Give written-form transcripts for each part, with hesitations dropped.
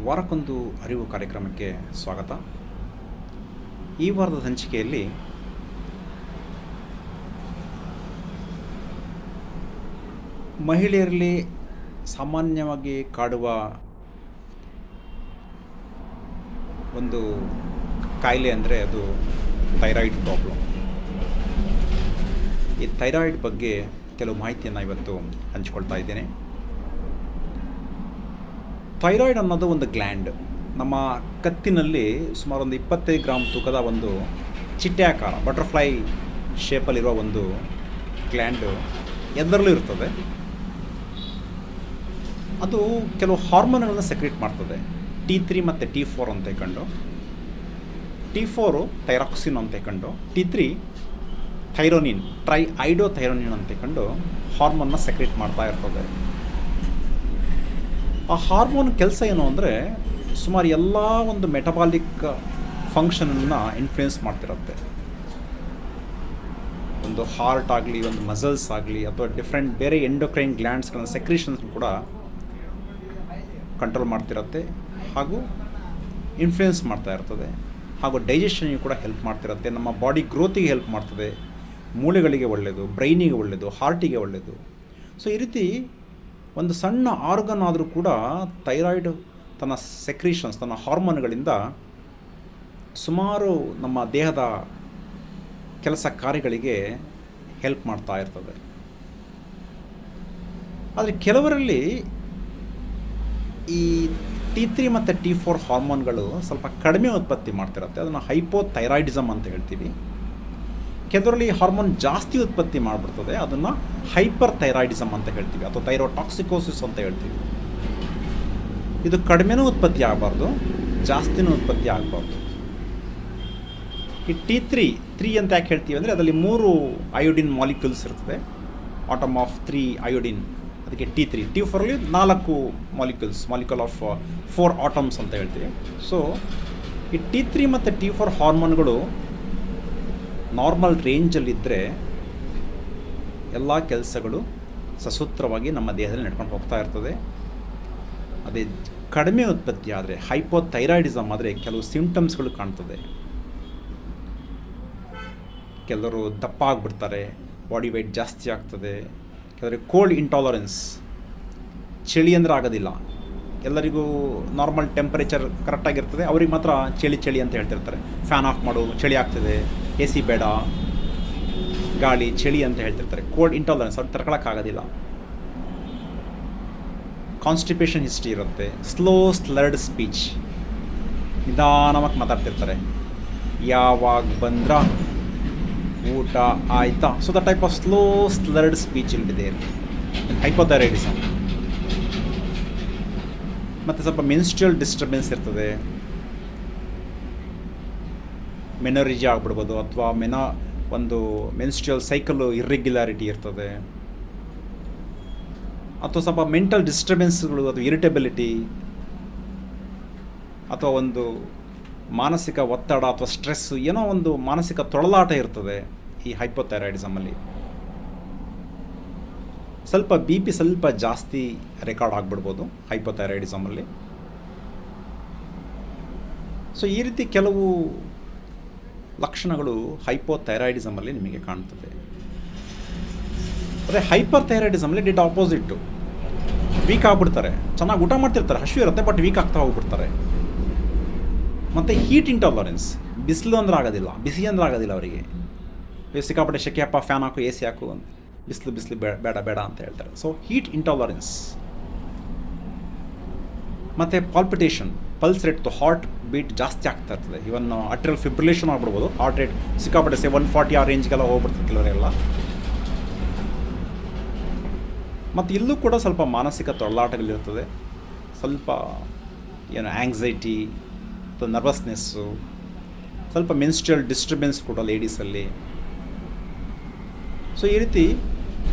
ವಾರಕ್ಕೊಂದು ಅರಿವು ಕಾರ್ಯಕ್ರಮಕ್ಕೆ ಸ್ವಾಗತ. ಈ ವಾರದ ಸಂಚಿಕೆಯಲ್ಲಿ ಮಹಿಳೆಯರಲ್ಲಿ ಸಾಮಾನ್ಯವಾಗಿ ಕಾಡುವ ಒಂದು ಕಾಯಿಲೆ ಅಂದರೆ ಅದು ಥೈರಾಯ್ಡ್ ಪ್ರಾಬ್ಲಮ್. ಈ ಥೈರಾಯ್ಡ್ ಬಗ್ಗೆ ಕೆಲವು ಮಾಹಿತಿಯನ್ನು ಇವತ್ತು ಹಂಚಿಕೊಳ್ತಾ ಇದ್ದೇನೆ. ಥೈರಾಯ್ಡ್ ಅನ್ನೋದು ಒಂದು ಗ್ಲ್ಯಾಂಡ್. ನಮ್ಮ ಕತ್ತಿನಲ್ಲಿ ಸುಮಾರು ಒಂದು 25 ಗ್ರಾಮ್ ತೂಕದ ಒಂದು ಚಿಟ್ಟೆ ಆಕಾರ ಬಟರ್ಫ್ಲೈ ಶೇಪಲ್ಲಿರುವ ಒಂದು ಗ್ಲ್ಯಾಂಡು ಎಲ್ಲರಲ್ಲೂ ಇರ್ತದೆ. ಅದು ಕೆಲವು ಹಾರ್ಮೋನ್ಗಳನ್ನು ಸೆಕ್ರೇಟ್ ಮಾಡ್ತದೆ. T3 ಮತ್ತು T4 ಅಂತ ಹೇಳ್ಕೊಂಡು, T4 ಥೈರಾಕ್ಸಿನ್ ಅಂತ ಹೇಳ್ಕೊಂಡು, T3 ಥೈರೋನಿನ್ ಐಡೋಥೈರೋನಿನ್ ಅಂತ ಹೇಳ್ಕೊಂಡು ಹಾರ್ಮೋನ್ನ ಸೆಕ್ರೇಟ್ ಮಾಡ್ತಾ ಇರ್ತದೆ. ಆ ಹಾರ್ಮೋನ್ ಕೆಲಸ ಏನು ಅಂದರೆ ಸುಮಾರು ಎಲ್ಲ ಒಂದು ಮೆಟಬಾಲಿಕ್ ಫಂಕ್ಷನನ್ನು ಇನ್ಫ್ಲೂಯೆನ್ಸ್ ಮಾಡ್ತಿರುತ್ತೆ. ಒಂದು ಹಾರ್ಟ್ ಆಗಲಿ, ಒಂದು ಮಸಲ್ಸ್ ಆಗಲಿ, ಅಥವಾ ಡಿಫ್ರೆಂಟ್ ಬೇರೆ ಎಂಡೋಕ್ರೈನ್ ಗ್ಲ್ಯಾಂಡ್ಸ್ಗಳ ಸೆಕ್ರೇಷನ್ಸ್ ಕೂಡ ಕಂಟ್ರೋಲ್ ಮಾಡ್ತಿರುತ್ತೆ, ಹಾಗೂ ಇನ್ಫ್ಲೂಯೆನ್ಸ್ ಮಾಡ್ತಾ ಇರ್ತದೆ, ಹಾಗೂ ಡೈಜೆಷನ್ಗೆ ಕೂಡ ಹೆಲ್ಪ್ ಮಾಡ್ತಿರುತ್ತೆ. ನಮ್ಮ ಬಾಡಿ ಗ್ರೋತಿಗೆ ಹೆಲ್ಪ್ ಮಾಡ್ತದೆ, ಮೂಳೆಗಳಿಗೆ ಒಳ್ಳೆಯದು, ಬ್ರೈನಿಗೆ ಒಳ್ಳೆಯದು, ಹಾರ್ಟಿಗೆ ಒಳ್ಳೆಯದು. ಸೊ ಈ ರೀತಿ ಒಂದು ಸಣ್ಣ ಆರ್ಗನ್ ಆದರೂ ಕೂಡ ಥೈರಾಯ್ಡ್ ತನ್ನ ಸೆಕ್ರೀಷನ್ಸ್, ತನ್ನ ಹಾರ್ಮೋನ್ಗಳಿಂದ ಸುಮಾರು ನಮ್ಮ ದೇಹದ ಕೆಲಸ ಕಾರ್ಯಗಳಿಗೆ ಹೆಲ್ಪ್ ಮಾಡ್ತಾ ಇರ್ತದೆ. ಆದರೆ ಕೆಲವರಲ್ಲಿ ಈ T3 ಮತ್ತು T4 ಹಾರ್ಮೋನ್ಗಳು ಸ್ವಲ್ಪ ಕಡಿಮೆ ಉತ್ಪತ್ತಿ ಮಾಡ್ತಿರುತ್ತೆ. ಅದನ್ನು ಹೈಪೋಥೈರಾಯ್ಡಿಸಮ್ ಅಂತ ಹೇಳ್ತೀವಿ. ಕೆಲವರಲ್ಲಿ ಹಾರ್ಮೋನ್ ಜಾಸ್ತಿ ಉತ್ಪತ್ತಿ ಮಾಡಿಬಿಡ್ತದೆ, ಅದನ್ನು ಹೈಪರ್ ಥೈರಾಯ್ಡಿಸಮ್ ಅಂತ ಹೇಳ್ತೀವಿ, ಅಥವಾ ಥೈರೋಟಾಕ್ಸಿಕೋಸಿಸ್ ಅಂತ ಹೇಳ್ತೀವಿ. ಇದು ಕಡಿಮೆನೂ ಉತ್ಪತ್ತಿ ಆಗಬಾರ್ದು, ಜಾಸ್ತಿನೂ ಉತ್ಪತ್ತಿ ಆಗಬಾರ್ದು. ಈ T3 ಅಂತ ಯಾಕೆ ಹೇಳ್ತೀವಿ ಅಂದರೆ ಅದರಲ್ಲಿ 3 ಅಯೋಡಿನ್ ಮಾಲಿಕ್ಯೂಲ್ಸ್ ಇರ್ತದೆ, ಆಟಮ್ ಆಫ್ 3 ಅಯೋಡಿನ್, ಅದಕ್ಕೆ T3. T4 4 molecule of 4 atoms ಅಂತ ಹೇಳ್ತೀವಿ. ಸೊ ಈ T3 ಮತ್ತು T4 ಹಾರ್ಮೋನ್ಗಳು ನಾರ್ಮಲ್ ರೇಂಜಲ್ಲಿದ್ದರೆ ಎಲ್ಲ ಕೆಲಸಗಳು ಸಸೂತ್ರವಾಗಿ ನಮ್ಮ ದೇಹದಲ್ಲಿ ನಡ್ಕೊಂಡು ಹೋಗ್ತಾ ಇರ್ತದೆ. ಅದೇ ಕಡಿಮೆ ಉತ್ಪತ್ತಿ ಆದರೆ, ಹೈಪೋಥೈರಾಯ್ಡಿಸಮ್ ಆದರೆ, ಕೆಲವು ಸಿಂಪ್ಟಮ್ಸ್ಗಳು ಕಾಣ್ತದೆ. ಕೆಲವರು ದಪ್ಪ ಆಗಿಬಿಡ್ತಾರೆ, ಬಾಡಿ ವೆಯ್ಟ್ ಜಾಸ್ತಿ ಆಗ್ತದೆ. ಕೆಲವರಿಗೆ ಕೋಲ್ಡ್ ಇಂಟಾಲರೆನ್ಸ್, ಚಳಿ ಅಂದರೆ ಆಗೋದಿಲ್ಲ. ಎಲ್ಲರಿಗೂ ನಾರ್ಮಲ್ ಟೆಂಪರೇಚರ್ ಕರೆಕ್ಟಾಗಿರ್ತದೆ, ಅವ್ರಿಗೆ ಮಾತ್ರ ಚಳಿ ಅಂತ ಹೇಳ್ತಿರ್ತಾರೆ. ಫ್ಯಾನ್ ಆಫ್ ಮಾಡು, ಚಳಿ ಆಗ್ತದೆ, AC ಬೇಡ, ಗಾಳಿ ಚಳಿ ಅಂತ ಹೇಳ್ತಿರ್ತಾರೆ. ಕೋಲ್ಡ್ ಇಂಟಾಲರೆನ್ಸ್, ಅವ್ರು ತಡ್ಕೊಳಕ್ಕಾಗೋದಿಲ್ಲ. ಕಾನ್ಸ್ಟಿಪೇಷನ್ ಹಿಸ್ಟ್ರಿ ಇರುತ್ತೆ. ಸ್ಲರ್ಡ್ ಸ್ಪೀಚ್, ನಿಧಾನವಾಗಿ ಮಾತಾಡ್ತಿರ್ತಾರೆ. ಯಾವಾಗ ಬಂದ್ರ, ಊಟ ಆಯ್ತಾ, so the type of slurred speech ಇಲ್ಲಿದೆ, ಹೈಪೋಥೈರಾಯ್ಡಿಸಮ್. ಮತ್ತು ಸ್ವಲ್ಪ ಮೆನ್ಸ್ಟ್ರುಯಲ್ ಡಿಸ್ಟರ್ಬೆನ್ಸ್ ಇರ್ತದೆ, ಮೆನೋರಿಜಿ ಆಗ್ಬಿಡ್ಬೋದು, ಅಥವಾ ಒಂದು ಮೆನ್ಸ್ಟ್ರುಯಲ್ ಸೈಕಲ್ಲು ಇರ್ರೆಗ್ಯುಲಾರಿಟಿ ಇರ್ತದೆ, ಅಥವಾ ಸ್ವಲ್ಪ ಮೆಂಟಲ್ ಡಿಸ್ಟರ್ಬೆನ್ಸ್ಗಳು, ಅಥವಾ ಇರಿಟೇಬಿಲಿಟಿ, ಅಥವಾ ಒಂದು ಮಾನಸಿಕ ಒತ್ತಡ ಅಥವಾ ಸ್ಟ್ರೆಸ್ಸು, ಏನೋ ಒಂದು ಮಾನಸಿಕ ತೊಳಲಾಟ ಇರ್ತದೆ ಈ ಹೈಪೋಥೈರಾಯ್ಡಿಸಮಲ್ಲಿ. ಸ್ವಲ್ಪ BP ಸ್ವಲ್ಪ ಜಾಸ್ತಿ ರೆಕಾರ್ಡ್ ಆಗಿಬಿಡ್ಬೋದು ಹೈಪೋಥೈರಾಯ್ಡಿಸಮಲ್ಲಿ. ಸೊ ಈ ರೀತಿ ಕೆಲವು ಲಕ್ಷಣಗಳು ಹೈಪೋಥೈರಾಯ್ಡಿಸಮಲ್ಲಿ ನಿಮಗೆ ಕಾಣ್ತದೆ. ಅದೇ ಹೈಪರ್ ಥೈರಾಯ್ಡಿಸಮಲ್ಲಿ ಡಿಡ್ ಆಪೋಸಿಟ್ಟು, ವೀಕ್ ಆಗಿಬಿಡ್ತಾರೆ. ಚೆನ್ನಾಗಿ ಊಟ ಮಾಡ್ತಿರ್ತಾರೆ, ಹಸಿವು ಇರುತ್ತೆ, ಬಟ್ ವೀಕ್ ಆಗ್ತಾ ಹೋಗ್ಬಿಡ್ತಾರೆ. ಮತ್ತು ಹೀಟ್ ಇಂಟಾಲರೆನ್ಸ್, ಬಿಸಿಲು ಅಂದ್ರೆ ಆಗೋದಿಲ್ಲ, ಬಿಸಿ ಅಂದ್ರೆ ಆಗೋದಿಲ್ಲ ಅವರಿಗೆ. ಸಿಕ್ಕಾಪಟ್ಟೆ ಶೆಕೆ ಹಾಪ, ಫ್ಯಾನ್ ಹಾಕು, AC ಹಾಕು, ಬಿಸಿಲು ಬೇಡ ಅಂತ ಹೇಳ್ತಾರೆ. So heat intolerance. ಮತ್ತು palpitation, pulse rate, heart beat ಜಾಸ್ತಿ ಆಗ್ತಾ ಇರ್ತದೆ. ಇವನ್ ಅಟ್ರಿಯಲ್ ಫಿಬ್ರಿಲೇಷನ್ ಆಗ್ಬಿಡ್ಬೋದು. ಹಾರ್ಟ್ ರೇಟ್ ಸಿಕ್ಕಾಪಟ್ಟೆ 140 ಆ ರೇಂಜ್ಗೆಲ್ಲ ಹೋಗ್ಬಿಡ್ತದೆ ಕೆಲವರೆಲ್ಲ. ಮತ್ತು ಇಲ್ಲೂ ಕೂಡ ಸ್ವಲ್ಪ ಮಾನಸಿಕ ತೊಳಲಾಟಗಳಿರ್ತದೆ, ಸ್ವಲ್ಪ ಆ್ಯಂಗ್ಸೈಟಿ ಅಥವಾ ನರ್ವಸ್ನೆಸ್ಸು, ಸ್ವಲ್ಪ ಮೆನ್ಸ್ಟ್ರುಯಲ್ ಡಿಸ್ಟರ್ಬೆನ್ಸ್ ಕೂಡ ಲೇಡೀಸಲ್ಲಿ. ಸೊ ಈ ರೀತಿ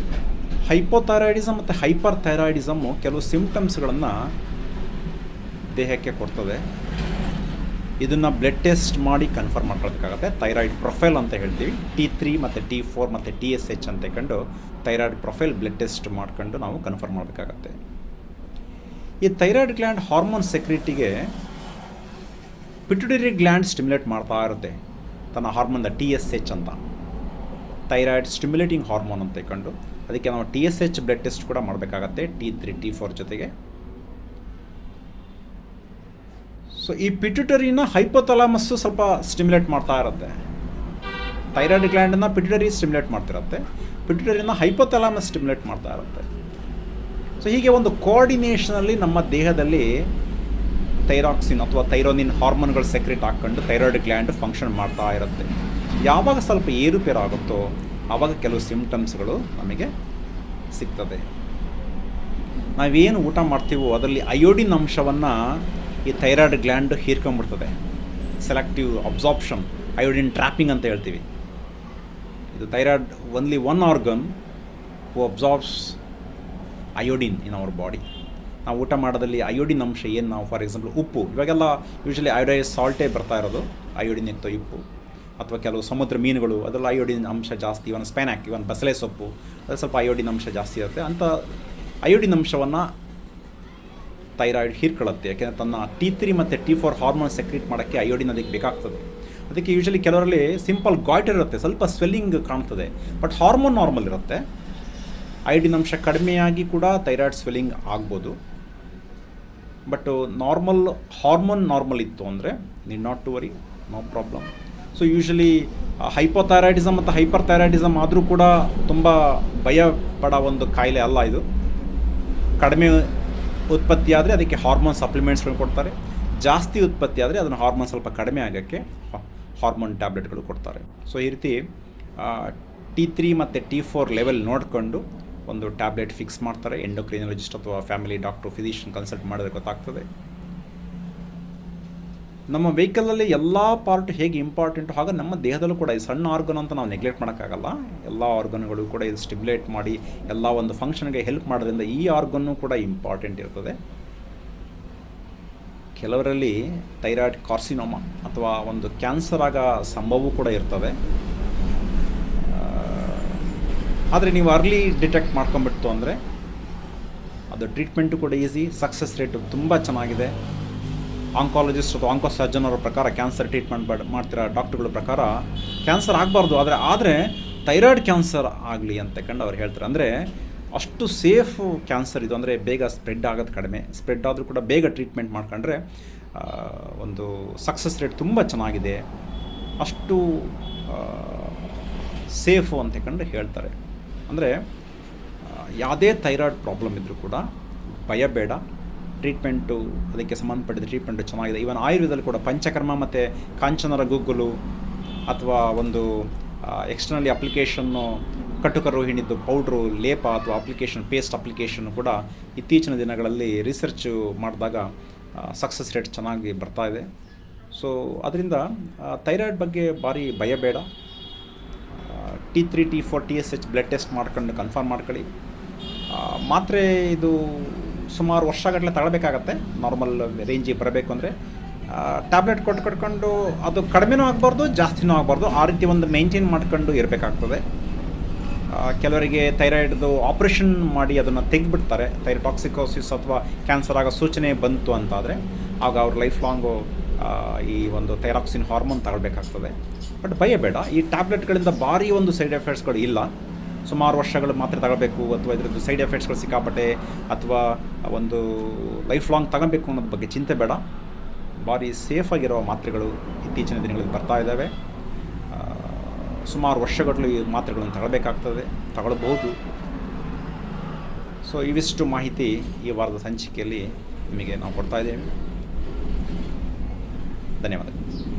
ಹೈಪೋಥೈರಾಯ್ಡಿಸಮ್ ಮತ್ತು ಹೈಪರ್ ಥೈರಾಯ್ಡಿಸಮ್ಮು ಕೆಲವು ಸಿಂಪ್ಟಮ್ಸ್ಗಳನ್ನು ದೇಹಕ್ಕೆ ಕೊಡ್ತದೆ. ಇದನ್ನು ಬ್ಲಡ್ ಟೆಸ್ಟ್ ಮಾಡಿ ಕನ್ಫರ್ಮ್ ಮಾಡ್ಕೊಳ್ಬೇಕಾಗತ್ತೆ. ಥೈರಾಯ್ಡ್ ಪ್ರೊಫೈಲ್ ಅಂತ ಹೇಳ್ತೀವಿ. T3 ಮತ್ತು T4 ಮತ್ತು TSH ಅಂತ ಕಂಡು ಥೈರಾಯ್ಡ್ ಪ್ರೊಫೈಲ್ ಬ್ಲಡ್ ಟೆಸ್ಟ್ ಮಾಡ್ಕೊಂಡು ನಾವು ಕನ್ಫರ್ಮ್ ಮಾಡಬೇಕಾಗತ್ತೆ. ಈ ಥೈರಾಯ್ಡ್ ಗ್ಲ್ಯಾಂಡ್ ಹಾರ್ಮೋನ್ ಸೆಕ್ರಿಟಿಗೆ ಪಿಟ್ಯುಟರಿ ಗ್ಲ್ಯಾಂಡ್ ಸ್ಟಿಮ್ಯುಲೇಟ್ ಮಾಡ್ತಾ ಇರುತ್ತೆ ತನ್ನ ಹಾರ್ಮೋನ್ TSH ಅಂತ, ಥೈರಾಯ್ಡ್ ಸ್ಟಿಮ್ಯುಲೇಟಿಂಗ್ ಹಾರ್ಮೋನ್ ಅಂತ ಕಂಡು. ಅದಕ್ಕೆ ನಾವು TSH ಬ್ಲಡ್ ಟೆಸ್ಟ್ ಕೂಡ ಮಾಡಬೇಕಾಗತ್ತೆ T3 T4 ಜೊತೆಗೆ. ಸೊ ಈ ಪಿಟ್ಯುಟರಿನ ಹೈಪೋಥಾಲಮಸ್ಸು ಸ್ವಲ್ಪ ಸ್ಟಿಮ್ಯುಲೇಟ್ ಮಾಡ್ತಾ ಇರುತ್ತೆ. ಥೈರಾಯ್ಡ್ ಗ್ಲ್ಯಾಂಡನ್ನು ಪಿಟ್ಯುಟರಿ ಸ್ಟಿಮ್ಯುಲೇಟ್ ಮಾಡ್ತಿರುತ್ತೆ, ಪಿಟ್ಯುಟರಿನ ಹೈಪೋಥಾಲಮಸ್ ಸ್ಟಿಮ್ಯುಲೇಟ್ ಮಾಡ್ತಾ ಇರುತ್ತೆ. ಸೊ ಹೀಗೆ ಒಂದು ಕೋಆರ್ಡಿನೇಷನಲ್ಲಿ ನಮ್ಮ ದೇಹದಲ್ಲಿ ಥೈರಾಕ್ಸಿನ್ ಅಥವಾ ಥೈರೋನಿನ್ ಹಾರ್ಮೋನ್ಗಳು ಸೆಕ್ರೆಟ್ ಹಾಕ್ಕೊಂಡು ಥೈರಾಯ್ಡ್ ಗ್ಲ್ಯಾಂಡ್ ಫಂಕ್ಷನ್ ಮಾಡ್ತಾ ಇರುತ್ತೆ. ಯಾವಾಗ ಸ್ವಲ್ಪ ಏರುಪೇರು ಆಗುತ್ತೋ ಆವಾಗ ಕೆಲವು ಸಿಮ್ಟಮ್ಸ್ಗಳು ನಮಗೆ ಸಿಗ್ತದೆ. ನಾವೇನು ಊಟ ಮಾಡ್ತೀವೋ ಅದರಲ್ಲಿ ಅಯೋಡಿನ್ ಅಂಶವನ್ನು ಈ ಥೈರಾಯ್ಡ್ ಗ್ಲ್ಯಾಂಡ್ ಹೀರ್ಕೊಂಡ್ಬಿಡ್ತದೆ. ಸೆಲೆಕ್ಟಿವ್ ಅಬ್ಸಾರ್ಪ್ಷನ್, ಅಯೋಡಿನ್ ಟ್ರ್ಯಾಪಿಂಗ್ ಅಂತ ಹೇಳ್ತೀವಿ. ಇದು thyroid only one organ who absorbs iodine in our body. ನಾವು ಊಟ ಮಾಡೋದಲ್ಲಿ ಅಯೋಡಿನ್ ಅಂಶ ಏನು, ನಾವು ಫಾರ್ ಎಕ್ಸಾಂಪಲ್ ಉಪ್ಪು, ಇವಾಗೆಲ್ಲ ಯೂಶ್ವಲಿ ಅಯೋಡೈಸ್ ಸಾಲ್ಟೇ ಬರ್ತಾ ಇರೋದು, ಅಯೋಡಿನ್ ಯುಕ್ತ ಉಪ್ಪು. ಅಥವಾ ಕೆಲವು ಸಮುದ್ರ ಮೀನುಗಳು ಅದರಲ್ಲಿ ಅಯೋಡಿನ್ ಅಂಶ ಜಾಸ್ತಿ, ಇವನ್ ಸ್ಪೈನಾಕ್, ಇವನ್ ಬಸಳೆ ಸೊಪ್ಪು, ಅದು ಸ್ವಲ್ಪ ಅಯೋಡಿನ್ ಅಂಶ ಜಾಸ್ತಿ ಇರುತ್ತೆ. ಅಂಥ ಅಯೋಡಿನ್ ಅಂಶವನ್ನು ಥೈರಾಯ್ಡ್ ಹೀರ್ಕೊಳ್ಳುತ್ತೆ. ಯಾಕೆಂದರೆ ತನ್ನ T3 ಮತ್ತು T4 ಹಾರ್ಮೋನ್ ಸೆಕ್ರೀಟ್ ಮಾಡೋಕ್ಕೆ ಅಯೋಡಿನ್ ಅದಕ್ಕೆ ಬೇಕಾಗ್ತದೆ. ಅದಕ್ಕೆ ಯೂಶ್ವಲಿ ಕೆಲವರಲ್ಲಿ ಸಿಂಪಲ್ ಗಾಯ್ಟರ್ ಇರುತ್ತೆ, ಸ್ವಲ್ಪ ಸ್ವೆಲ್ಲಿಂಗ್ ಕಾಣ್ತದೆ, ಬಟ್ ಹಾರ್ಮೋನ್ ನಾರ್ಮಲ್ ಇರುತ್ತೆ. ಅಯೋಡಿನ್ ಅಂಶ ಕಡಿಮೆಯಾಗಿ ಕೂಡ ಥೈರಾಯ್ಡ್ ಸ್ವೆಲ್ಲಿಂಗ್ ಆಗ್ಬೋದು. ಬಟ್ ನಾರ್ಮಲ್ ಹಾರ್ಮೋನ್ ನಾರ್ಮಲ್ ಇತ್ತು ಅಂದರೆ need not to worry, no problem. So usually hypothyroidism ಮತ್ತು ಹೈಪರ್ ಥೈರಾಯ್ಡಿಸಮ್ ಆದರೂ ಕೂಡ ತುಂಬ ಭಯ ಪಡೋ ಒಂದು ಕಾಯಿಲೆ ಅಲ್ಲ ಇದು. ಕಡಿಮೆ ಉತ್ಪತ್ತಿ ಆದರೆ ಅದಕ್ಕೆ ಹಾರ್ಮೋನ್ ಸಪ್ಲಿಮೆಂಟ್ಸ್ಗಳು ಕೊಡ್ತಾರೆ, ಜಾಸ್ತಿ ಉತ್ಪತ್ತಿ ಆದರೆ ಅದನ್ನು ಹಾರ್ಮೋನ್ ಸ್ವಲ್ಪ ಕಡಿಮೆ ಆಗೋಕ್ಕೆ ಹಾರ್ಮೋನ್ ಟ್ಯಾಬ್ಲೆಟ್ಗಳು ಕೊಡ್ತಾರೆ. ಸೊ ಈ ರೀತಿ T3 ಮತ್ತು T4 ಲೆವೆಲ್ ನೋಡಿಕೊಂಡು ಒಂದು ಟ್ಯಾಬ್ಲೆಟ್ ಫಿಕ್ಸ್ ಮಾಡ್ತಾರೆ. ಎಂಡೋಕ್ರಿನಾಲಜಿಸ್ಟ್ ಅಥವಾ ಫ್ಯಾಮಿಲಿ ಡಾಕ್ಟ್ರು, ಫಿಸಿಷಿಯನ್ ಕನ್ಸಲ್ಟ್ ಮಾಡಿದ್ರೆ ಗೊತ್ತಾಗ್ತದೆ. ನಮ್ಮ ವೆಹಿಕಲಲ್ಲಿ ಎಲ್ಲ ಪಾರ್ಟ್ ಹೇಗೆ ಇಂಪಾರ್ಟೆಂಟು ಹಾಗೆ ನಮ್ಮ ದೇಹದಲ್ಲೂ ಕೂಡ ಈ ಸಣ್ಣ ಆರ್ಗನ್ ಅಂತ ನಾವು ನೆಗ್ಲೆಕ್ಟ್ ಮಾಡೋಕ್ಕಾಗಲ್ಲ. ಎಲ್ಲ ಆರ್ಗನ್ಗಳು ಕೂಡ ಇದು ಸ್ಟಿಮ್ಯುಲೇಟ್ ಮಾಡಿ ಎಲ್ಲ ಒಂದು ಫಂಕ್ಷನ್ಗೆ ಹೆಲ್ಪ್ ಮಾಡೋದ್ರಿಂದ ಈ ಆರ್ಗನ್ನು ಕೂಡ ಇಂಪಾರ್ಟೆಂಟ್ ಇರ್ತದೆ. ಕೆಲವರಲ್ಲಿ ಥೈರಾಯ್ಡ್ ಕಾರ್ಸಿನೋಮಾ ಅಥವಾ ಒಂದು ಕ್ಯಾನ್ಸರ್ ಆಗೋ ಸಂಭವವೂ ಕೂಡ ಇರ್ತದೆ. ಆದರೆ ನೀವು ಅರ್ಲಿ ಡಿಟೆಕ್ಟ್ ಮಾಡ್ಕೊಂಬಿಡ್ತು ಅಂದರೆ ಅದು ಟ್ರೀಟ್ಮೆಂಟು ಕೂಡ ಈಸಿ, ಸಕ್ಸಸ್ ರೇಟು ತುಂಬ ಚೆನ್ನಾಗಿದೆ. ಆಂಕಾಲಜಿಸ್ಟ್ ಅಥವಾ ಆಂಕೋ ಸರ್ಜನ್ ಅವರ ಪ್ರಕಾರ, ಕ್ಯಾನ್ಸರ್ ಟ್ರೀಟ್ಮೆಂಟ್ ಮಾಡ್ತಿರೋ ಡಾಕ್ಟ್ರುಗಳ ಪ್ರಕಾರ ಕ್ಯಾನ್ಸರ್ ಆಗಬಾರ್ದು, ಆದರೆ ಥೈರಾಯ್ಡ್ ಕ್ಯಾನ್ಸರ್ ಆಗಲಿ ಅಂತ ಕಂಡು ಅವ್ರು ಹೇಳ್ತಾರೆ. ಅಂದರೆ ಅಷ್ಟು ಸೇಫ್ ಕ್ಯಾನ್ಸರ್ ಇದು. ಅಂದರೆ ಬೇಗ ಸ್ಪ್ರೆಡ್ ಆಗೋದು ಕಡಿಮೆ, ಸ್ಪ್ರೆಡ್ ಆದರೂ ಕೂಡ ಬೇಗ ಟ್ರೀಟ್ಮೆಂಟ್ ಮಾಡ್ಕೊಂಡ್ರೆ ಒಂದು ಸಕ್ಸಸ್ ರೇಟ್ ತುಂಬ ಚೆನ್ನಾಗಿದೆ, ಅಷ್ಟು ಸೇಫು ಅಂತ ಕಂಡು ಹೇಳ್ತಾರೆ. ಅಂದರೆ ಯಾವುದೇ ಥೈರಾಯ್ಡ್ ಪ್ರಾಬ್ಲಮ್ ಇದ್ದರೂ ಕೂಡ ಭಯ ಬೇಡ, ಟ್ರೀಟ್ಮೆಂಟು ಅದಕ್ಕೆ ಸಂಬಂಧಪಟ್ಟಿದ ಟ್ರೀಟ್ಮೆಂಟು ಚೆನ್ನಾಗಿದೆ. ಈವನ್ ಆಯುರ್ವೇದದಲ್ಲಿ ಕೂಡ ಪಂಚಕರ್ಮ ಮತ್ತು ಕಾಂಚನರ ಗುಗ್ಗುಲು ಅಥವಾ ಒಂದು ಎಕ್ಸ್ಟರ್ನಲಿ ಅಪ್ಲಿಕೇಶನ್ನು ಕಟುಕರೋಹಿಣಿದ್ದು ಪೌಡ್ರು, ಲೇಪ ಅಥವಾ ಅಪ್ಲಿಕೇಶನ್, ಪೇಸ್ಟ್ ಅಪ್ಲಿಕೇಶನ್ನು ಕೂಡ ಇತ್ತೀಚಿನ ದಿನಗಳಲ್ಲಿ ರಿಸರ್ಚು ಮಾಡಿದಾಗ ಸಕ್ಸಸ್ ರೇಟ್ ಚೆನ್ನಾಗಿ ಬರ್ತಾ ಇದೆ. ಸೊ ಅದರಿಂದ ಥೈರಾಯ್ಡ್ ಬಗ್ಗೆ ಭಾರಿ ಭಯ ಬೇಡ. T3 T4 TSH blood test ಮಾಡ್ಕೊಂಡು ಕನ್ಫರ್ಮ್ ಮಾಡ್ಕೊಳ್ಳಿ. ಮಾತ್ರೆ ಇದು ಸುಮಾರು ವರ್ಷಗಟ್ಟಲೆ ತಗೊಳ್ಬೇಕಾಗತ್ತೆ ನಾರ್ಮಲ್ ರೇಂಜಿಗೆ ಬರಬೇಕು ಅಂದರೆ. ಟ್ಯಾಬ್ಲೆಟ್ ಕೊಟ್ಕೊಂಡು ಅದು ಕಡಿಮೆನೂ ಆಗಬಾರ್ದು, ಜಾಸ್ತಿನೂ ಆಗಬಾರ್ದು, ಆ ರೀತಿ ಒಂದು ಮೇಂಟೈನ್ ಮಾಡ್ಕೊಂಡು ಇರಬೇಕಾಗ್ತದೆ. ಕೆಲವರಿಗೆ ಥೈರಾಯ್ಡ್ದು ಆಪ್ರೇಷನ್ ಮಾಡಿ ಅದನ್ನು ತೆಗೆದುಬಿಡ್ತಾರೆ. ಥೈರೋಟಾಕ್ಸಿಕೋಸಿಸ್ ಅಥವಾ ಕ್ಯಾನ್ಸರ್ ಆಗೋ ಸೂಚನೆ ಬಂತು ಅಂತಾದರೆ ಆಗ ಅವ್ರ ಲೈಫ್ ಲಾಂಗು ಈ ಒಂದು ಥೈರಾಕ್ಸಿನ್ ಹಾರ್ಮೋನ್ ತಗೊಳ್ಬೇಕಾಗ್ತದೆ. ಬಟ್ ಭಯ ಬೇಡ, ಈ ಟ್ಯಾಬ್ಲೆಟ್ಗಳಿಂದ ಭಾರಿ ಒಂದು ಸೈಡ್ ಎಫೆಕ್ಟ್ಸ್ಗಳು ಇಲ್ಲ. ಸುಮಾರು ವರ್ಷಗಳು ಮಾತ್ರ ತಗೋಬೇಕು ಅಥವಾ ಇದರದ್ದು ಸೈಡ್ ಎಫೆಕ್ಟ್ಸ್ಗಳು ಸಿಕ್ಕಾಪಟ್ಟೆ ಅಥವಾ ಒಂದು ಲೈಫ್ ಲಾಂಗ್ ತಗೋಬೇಕು ಅನ್ನೋದ್ರ ಬಗ್ಗೆ ಚಿಂತೆ ಬೇಡ. ಭಾರಿ ಸೇಫಾಗಿರೋ ಮಾತ್ರೆಗಳು ಇತ್ತೀಚಿನ ದಿನಗಳಲ್ಲಿ ಬರ್ತಾ ಇದ್ದಾವೆ. ಸುಮಾರು ವರ್ಷಗಳು ಈ ಮಾತ್ರೆಗಳನ್ನು ತಗೊಳ್ಬೇಕಾಗ್ತದೆ, ತಗೊಳ್ಬೋದು. ಸೊ ಇವಿಷ್ಟು ಮಾಹಿತಿ ಈ ವಾರದ ಸಂಚಿಕೆಯಲ್ಲಿ ನಿಮಗೆ ನಾವು ಕೊಡ್ತಾ ಇದ್ದೇವೆ. ಧನ್ಯವಾದಗಳು.